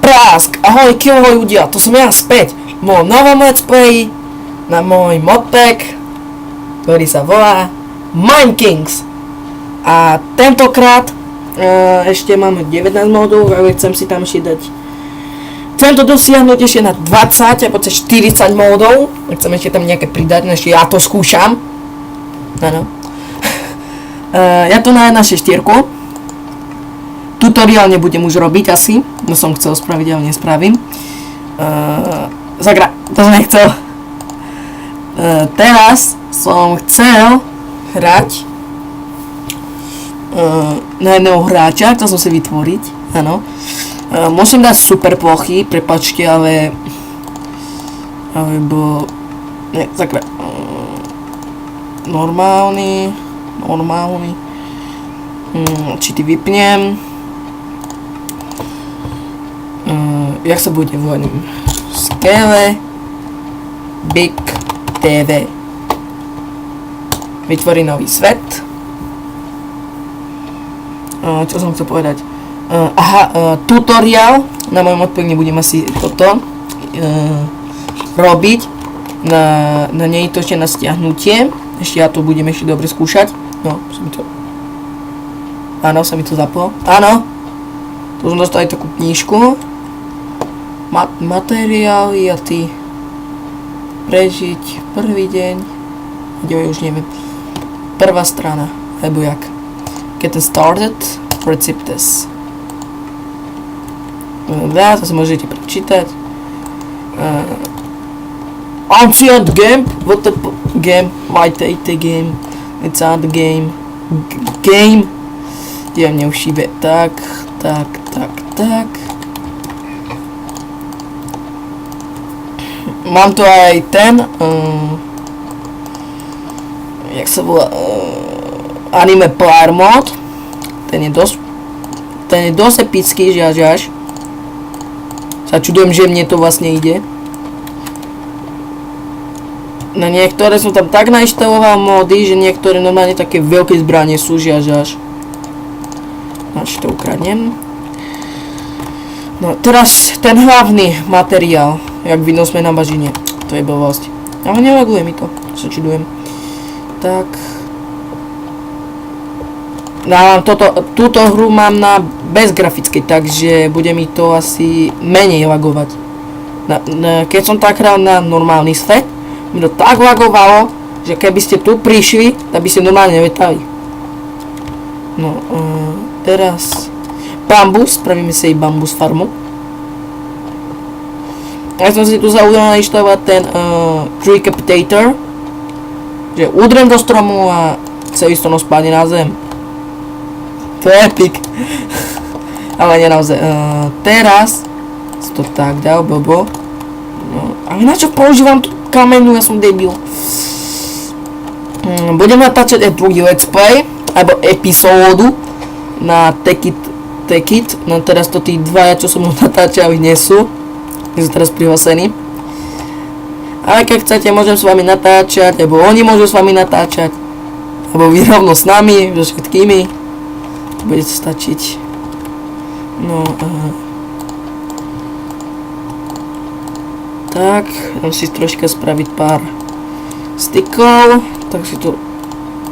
Prásk! Ahoj ľudia, to som ja späť v mojom novom let's play na môj modpack, ktorý sa volá Mine Kings. A tentokrát ešte máme 19 modov, ale chcem si tam ešte dať. Chcem to dosiahnuť ešte na 20 a podstate 40 modov. Chcem ešte tam nejaké pridať, ešte ja to skúšam. Áno. Ja to na 1.6. Tutoriál nebudem už robiť asi, no som chcel spraviť, ale nespravím. To som nechcel. Teraz som chcel hrať na jedného hráča, chcel som si vytvoriť, áno. Musím dať super plochy, prepačte, ale alebo nie, zakra. Normálny. Či ty vypnem. Jak sa bude volať? Scale Big TV. Vytvorí nový svet. Čo som chcel povedať? Tutoriál. Na mojom odpek nebudem asi toto robiť. Na nej to ešte na stiahnutie. Ešte ja to budem ešte dobre skúšať. No, áno, sa mi to zaplo. Áno. Tu som dostal aj takú knížku. Materiály a ty prežiť prvý deň. Ja už neviem. Prvá strana, alebo jak. Get started, receptes. To si môžete prečítať. Ancient game? What the game? White game. It's on the game. Game. Ja mne už šíbe. Tak. Mám tu aj ten, jak sa volá, anime player mod. Ten je dosť epický, že až. Sa čudujem, že mne to vlastne ide. Na niektoré som tam tak nainštaloval mody, že niektoré normálne také veľké zbranie sú, že až. Znači to ukradnem. No teraz ten hlavný materiál, jak vynosme na bažine. To je blbosť. Ale nelaguje mi to, sa čudujem. Tak. Túto hru mám na bezgrafickej, takže bude mi to asi menej lagovať. Keď som tak hral na normálny svet, mi to tak lagovalo, že keby ste tu prišli, tak by ste normálne nevetali. No, teraz bambus, spravíme si aj bambus farmu. Ja som si tu zaujal nainštalovať ten Decapitator, že udrem do stromu a celý strom spadne na zem. To je epic. Ale nie naozaj. Teraz si to tak dal, blbo. No, ale na čo používam tú kamenu, ja som debil. Budem natáčať aj druhý let's play, alebo epizódu na Take It. No teraz to tí dvaja, čo som natáčali, nie sú. Nie sú teraz prihlásení. Ale keď chcete, môžem s vami natáčať, alebo oni môžu s vami natáčať. Alebo vy rovno s nami, so všetkými. To bude stačiť. No, tak, dám si troška spraviť pár stykov. Tak si to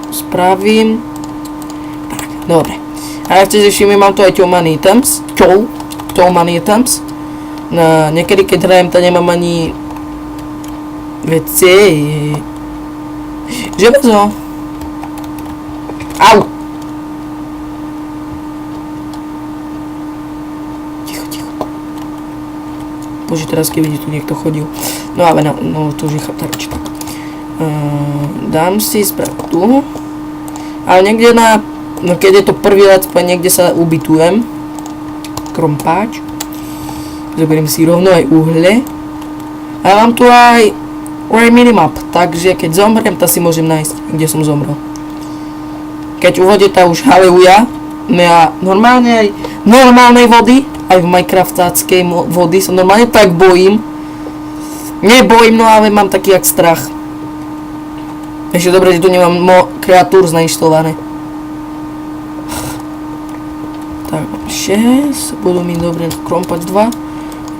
spravím. Tak, dobre. A jak ste si všimli, mám tu aj Money Items. Money Items. No, niekedy keď hrajem, to nemám ani veci. Železo. Au. Ticho. Bože, teraz keď vidí, tu niekto chodil. No ale no to už je chaptač. Dám si spraviť tu. Ale niekde no keď je to prvý let's play, niekde sa ubytujem. Krompáč. Zoberiem si rovno aj uhle. A mám tu aj minimap, takže keď zomrem, tak si môžem nájsť, kde som zomrel. Keď uhodí tá už haleluja, ja normálnej vody, aj v minecraftáckej vody sa normálne tak bojím. Nebojím, no ale mám taký jak strach. Ešte dobre, že tu nemám kreatúr nainštalované. Tak, 6, budú mi dobre krompať 2.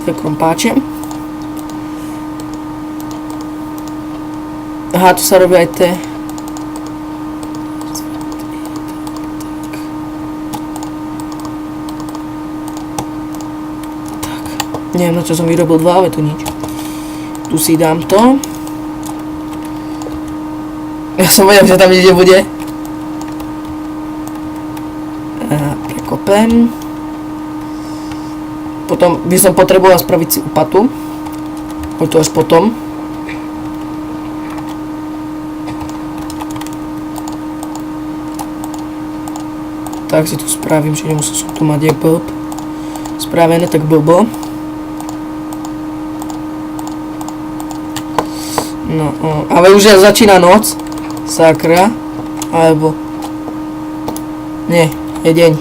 Dve krompáče. Aha, tu sa robí aj tie. Tak. Neviem, na čo som vyrobil dva, ale to nič. Tu si dám to. Ja som vedel, že tam niekde bude. Prekopem. Potom by som potreboval spraviť si upatu. Poď to až potom. Tak si tu spravím, že nemusel som tu mať je blb. Spravené tak blbo. No, ale už začína noc. Sakra. Alebo... Nie, je deň.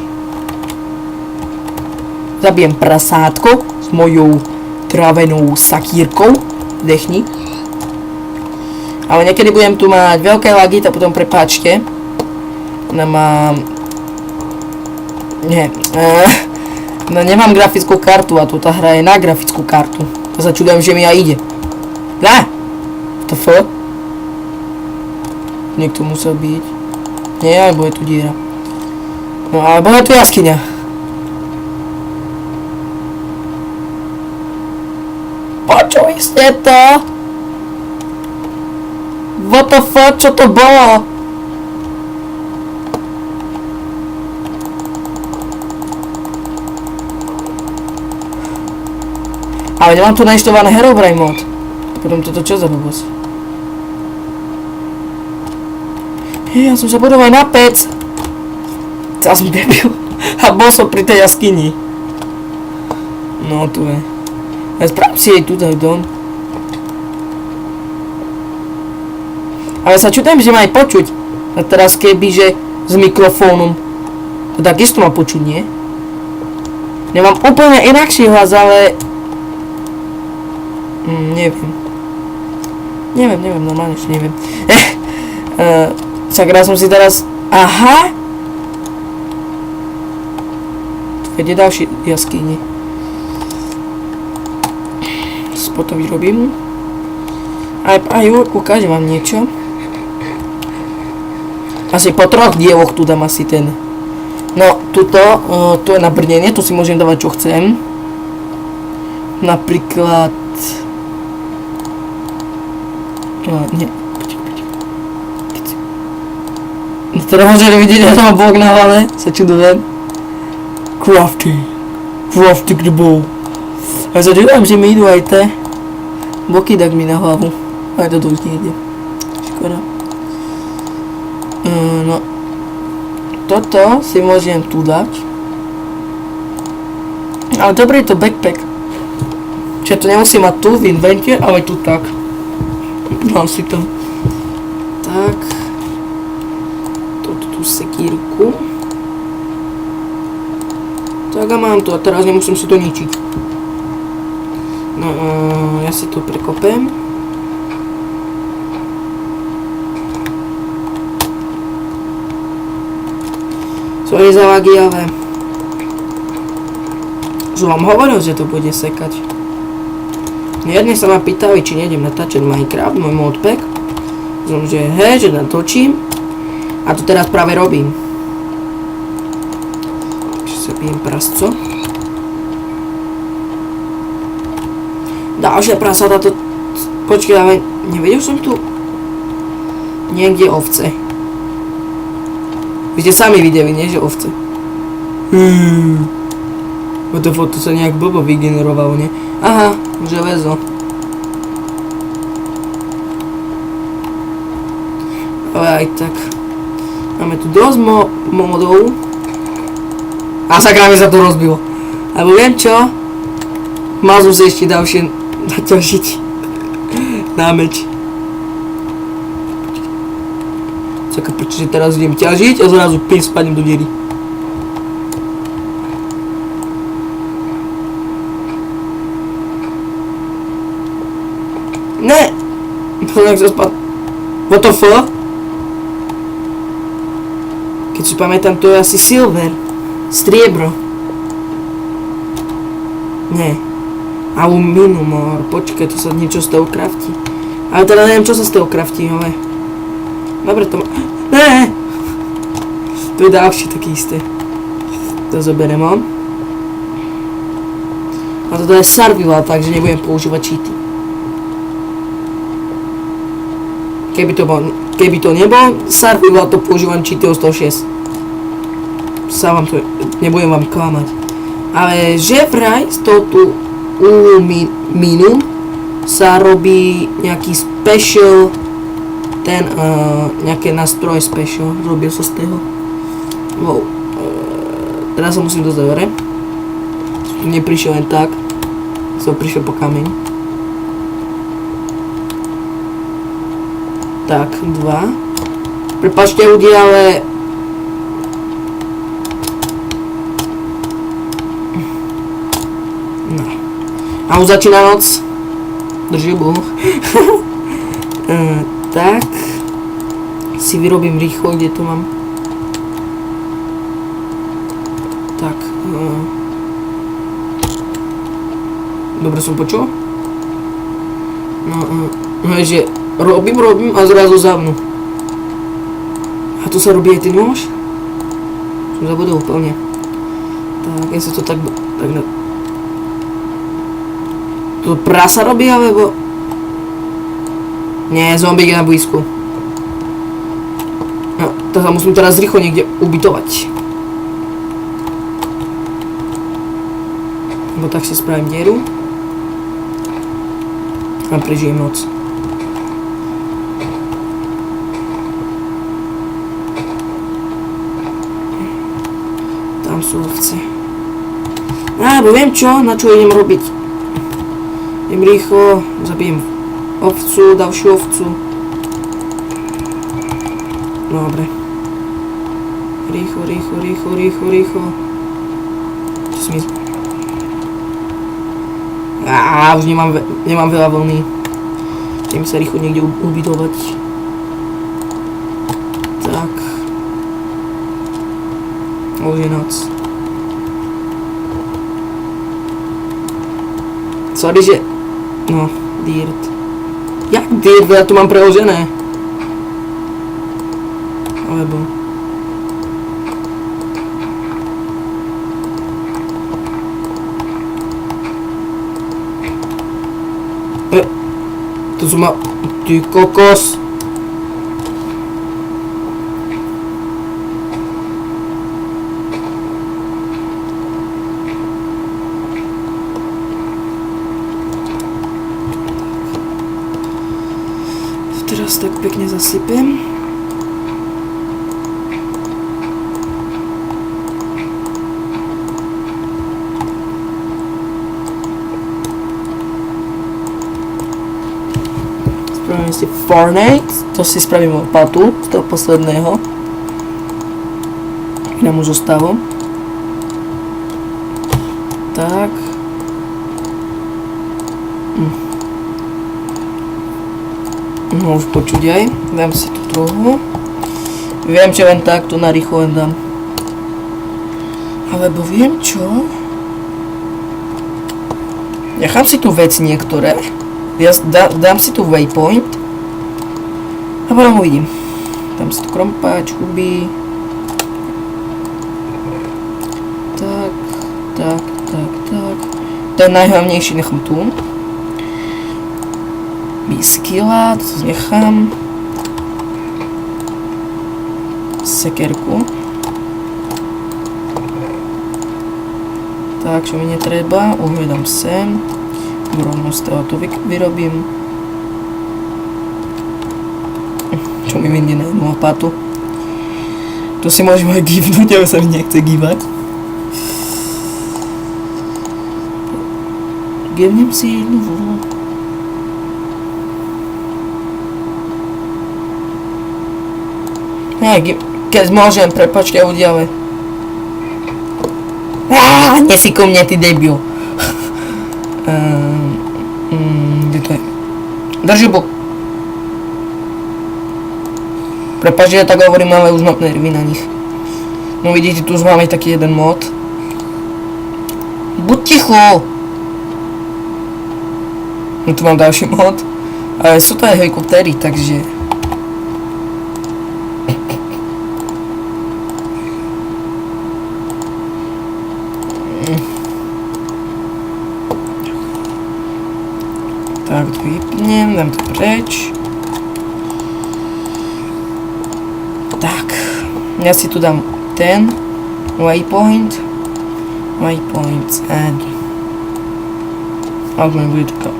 Zabijem prasátko s mojou trávenou sakírkou. Dechni. Ale niekedy budem tu mať veľké lagy, tak potom prepáčte. Nemám... Nie. No nemám grafickú kartu a tu tá hra je na grafickú kartu. Ja sa čudujem, že mi aj ide. Ne! To f? Niekto musel byť. Nie, alebo je tu diera. No alebo je tu jaskyňa. Počuli ste to? What the fuck, čo to bolo? Ale nemám tu nainštalované Herobrine mod. Potom toto čo za blbosť? Ja som sa budol aj na pec. Ja som debil. A bol som pri tej jaskyni. No tu je. Ja spravím si jej tu daj dom. Ale sa čudujem, že ma aj počuť. A teraz kebyže s mikrofónom. To takisto ma počuť, nie? Nemám úplne inakší hlas, ale... neviem. Neviem, normálne ešte neviem. Sakra, som si teraz... Aha! Tu je ďalší jaskyni. Potom vyrobím. Aj ukážem vám niečo. Asi po 3 dieloch tu dám asi ten. No, tuto, to je na brnenie, tu si môžem dávať čo chcem. Napríklad... nie. No teda môžete vidieť, ja tam mám blok na hlave, sa čudujem. Crafting the bow. A sa čudujem, že mi idú aj tie bloky dať mi na hlavu. Aj to už nejde. Škoda. No. Toto si môžem tu dať. Ale dobrý je to backpack. Čiže to nemusím mať tu v invente, ale tu tak. Mám si to. Tak. Toto tú sekírku. Tak a mám to a teraz nemusím si to ničiť. No, ja si to prekopem. Sorry za lagy, ale... Som vám hovoril, že to bude sekať. Jedni sa ma pýtali, či nejdem natáčať Minecraft, môj modpack. Som, že hej, že natočím. A to teraz práve robím. Čiže sa pijem prasco. Ďalšia prasata to... Počkej, ale nevedel som tu... Niekde ovce. Vy ste sami videli, nie? Že ovce. To sa nejak blbo vygenerovalo, nie? Aha, železo. Ale aj tak. Máme tu dosť modov. A sakra mi sa to rozbilo. Alebo viem čo? Mazú si ešte ďalšie naťažiť na meč. Čaká, pretože teraz idem ťažiť a zrazu pím spadnem do diery. Ne! Pozor, jak sa spad... What the fuck? Keď si pamätám, to je asi silver. Striebro. Nie. Aluminumor, počkaj, to sa niečo z toho kraftí. Ale teda neviem, čo sa z toho kraftí, ale... Dobre, to má... Ne! To je ďalšie také isté. To zoberiem on. A toto je survival, takže nebudem používať cheaty. Keby to nebol survival, to používam cheaty o 106. Sám vám to... Nebudem vám klamať. Ale že vraj z toho tu aluminum sa robí nejaký special, nejaké nástroj special, robil sa z toho. Wow. Teraz sa musím dosť hore. Neprišiel len tak, som prišiel po kameň. Tak, 2. Prepáčte ľudia, ale... No. A už začína noc. Drží Boh. Tak. Si vyrobím rýchlo, kde to mám. Tak. Dobre som počul? No, že robím a zrazu za mnou. A tu sa robí aj ten nôž? Som zabudol úplne. Tak, ja sa to tak to prasa robí, alebo... Nie, zombík je na blízku. No, tak sa musím teraz rýchlo niekde ubytovať. Lebo tak si spravím dieru. A prežijem noc. Tam sú ovce. Bo viem čo, na čo idem robiť. Idem rýchlo, zabijem ovcu, ďalšiu ovcu. Dobre. Rýchlo. Čo si mi... Už nemám veľa vlny. Idem sa rýchlo niekde ubytovať. Tak. Už je noc. Sorry, že... No, dirt. Jak dirt? Ja tu mám preložené. Alebo... To som mal... Ty kokos. Teraz tak pekne zasypem. Spravím si Fortnite, to si spravím lopatu z toho posledného. Nám už zostávo. Tak. No už počuť aj, dám si tu trochu. Viem, že len takto na rýchlo len dám. Alebo viem čo? Nechám si tu vec niektoré. Ja dám si tu waypoint. A potom uvidím. Dám si tu krompáč, huby. Tak. To je najhlavnejší, nechám tu. Skilla, to nechám. Sekerku. Tak, čo mi netreba, uhlie dám sem. Rovno z toho to vyrobím. Čo mi vyjde na jednu lopatu. To si môžem aj gývnuť, ale sa mi nechce gývať. Gývnem si jednu vodu. Keď môžem, prepáčte ľudia, ale... Nie si ku mne, ty debil. Kde to je? Drži bok. Prepáčte, ja tak hovorím, ale už mám nervy na nich. No vidíte, tu už máme taký jeden mod. Buď ticho! No tu mám další mod. Ale jsou to aj helikoptéry, takže... Tak to vypnem, dám to preč. Tak, já si tu dám ten waypoint. Waypoint add. Ale to nebude taká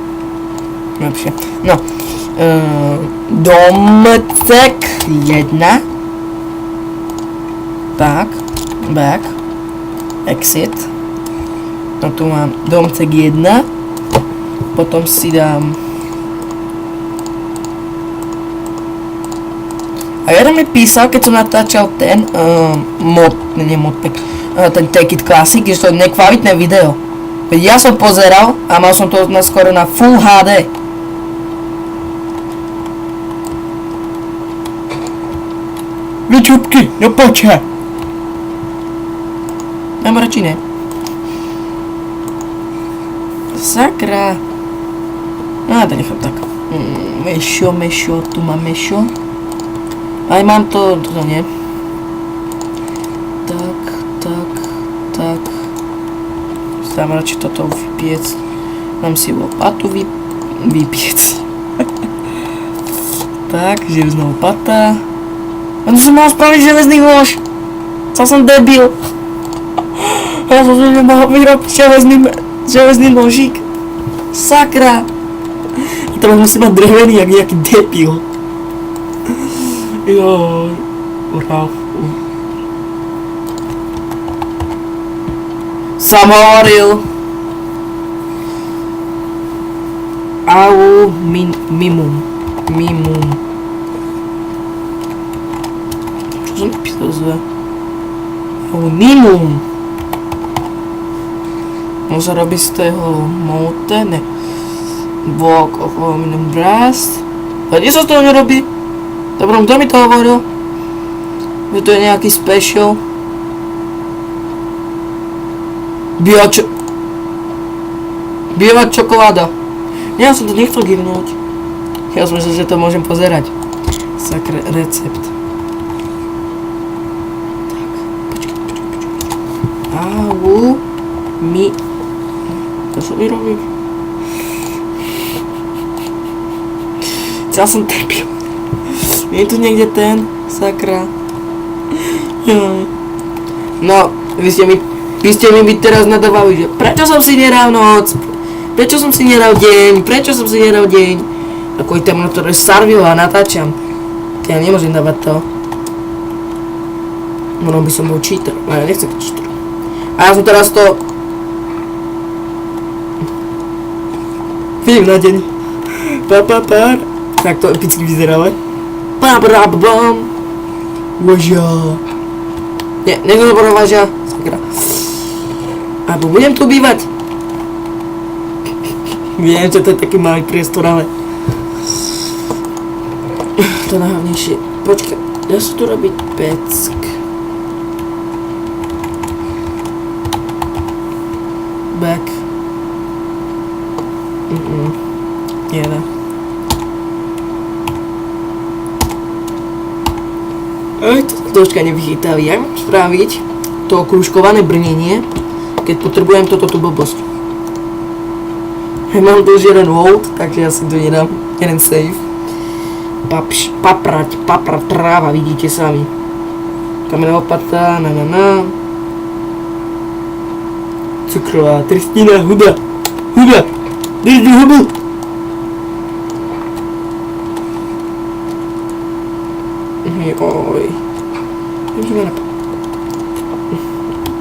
lepšie. No, domcek 1. Tak, back, exit. No tu mám domcek 1. Potom si dám... A jeden mi písal, keď som natáčal ten ten Take It Classic, že to je nekvalitné video. Veď ja som pozeral a mal som to skoro na Full HD. Vyčupky, do poče! Nebo radši ne. Sakra. To nechám tak. Mešo, tu mám mešo. Aj mám to nie. Tak. Dám radši toto vypiec. Dám si lopatu vypiec. Tak, železná lopata. A to som mal spraviť železný nôž. Co som debil. Ja som si nemohol vyrobiť železný nožík. Sakra. A teraz musím mať drevený, jak nejaký debil. Joj. Urál. Som hovoril. Au mimum. Čo som napísal zle? Au minimum. On sa robí z toho mote, ne. Walk of aluminum blast. A kde sa z toho nerobí? Dobrom, kto mi to hovoril? Že to je nejaký special. Biela čokoláda. Ja som to nechcel givnúť. Ja som myslel, že to môžem pozerať. Sakre, recept. Tak, počkaj. Au, mi... To sa vyrobí. Chcel som debil. Je tu niekde ten, sakra. No, vy ste mi teraz nadávali, že prečo som si nehral noc? Prečo som si nehral deň? A kvôli tému, ktoré sarvilo a natáčam. Ja nemôžem dávať to. Možno by som bol cheater, ale ja nechcem byť cheater. A ja som teraz to... Film na deň. Tak to epicky vyzeralo. Važia. Nie, nechcem to povedať važia. Sakra. Alebo budem tu bývať. Viem, že to je taký malý priestor, ale... To najhlavnejšie. Počkaj, dá sa tu robiť peck. Back. Nedá. Aj to troška nevychytali. Jak mám spraviť to kružkované brnenie, keď potrebujem toto tu blbosť? Mám tu už jeden load, takže ja si tu nedám jeden save. Paprať tráva, vidíte sami. Kamenná lopata, Cukrová trstina, huba, drží hubu. Joj.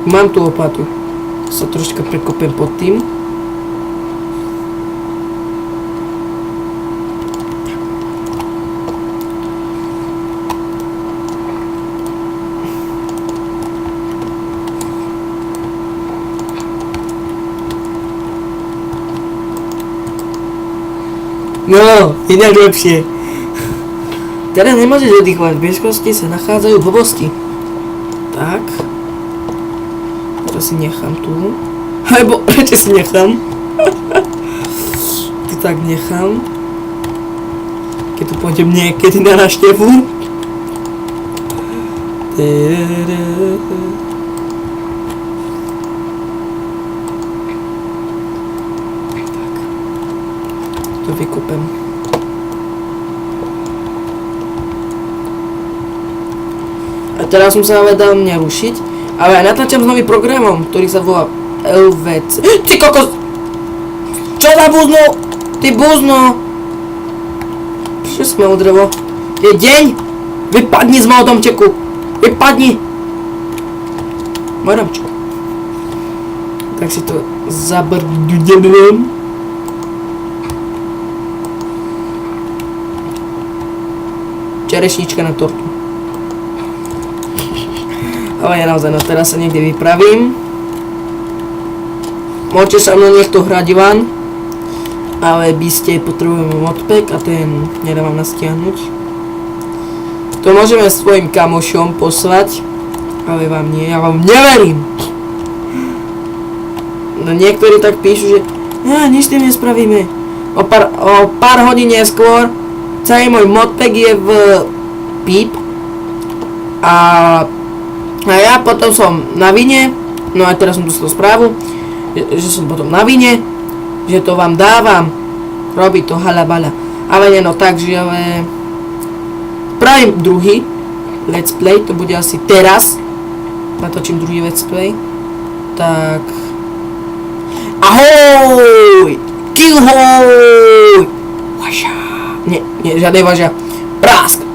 Mám tu lopatu. Sa troška prekopem pod tým. No, inak lepšie. Teda nemôžeš oddychovať, v blízkosti sa nachádzajú blbosti. Tak. Teraz si nechám tu. Alebo, prečo si nechám? tak nechám. Keď tu pôjdem niekedy na návštevu. To vykúpem. A teraz som sa ale dal nerušiť, ale ja natáčam s novým programom, ktorý sa volá LVC. Ty kokos! Čo za buzno? Ty buzno! Čo sme o drevo? Je deň? Vypadni z mojho domčeku! Vypadni! Môj domček. Tak si to zabrdujem. Čerešnička na tortu. Ale ja naozaj, no teraz sa niekde vypravím. Môžete sa mnou niekto hrať Ivan, ale by ste potrebujeme modpack a ten nedávam nastiahnuť. To môžeme svojim kamošom poslať, ale vám nie, ja vám neverím. No niektorí tak píšu, že nič s tým nespravíme. O pár hodín neskôr celý môj modpack je v píp a ja potom som na vine, no a teraz som dostal správu, že som potom na vine, že to vám dávam, robí to halabala. Ale nie, no takže, ale pravím druhý let's play, to bude asi teraz, natočím druhý let's play, tak ahoj, killhoj, važa, nie, žiadnej važa, prásk.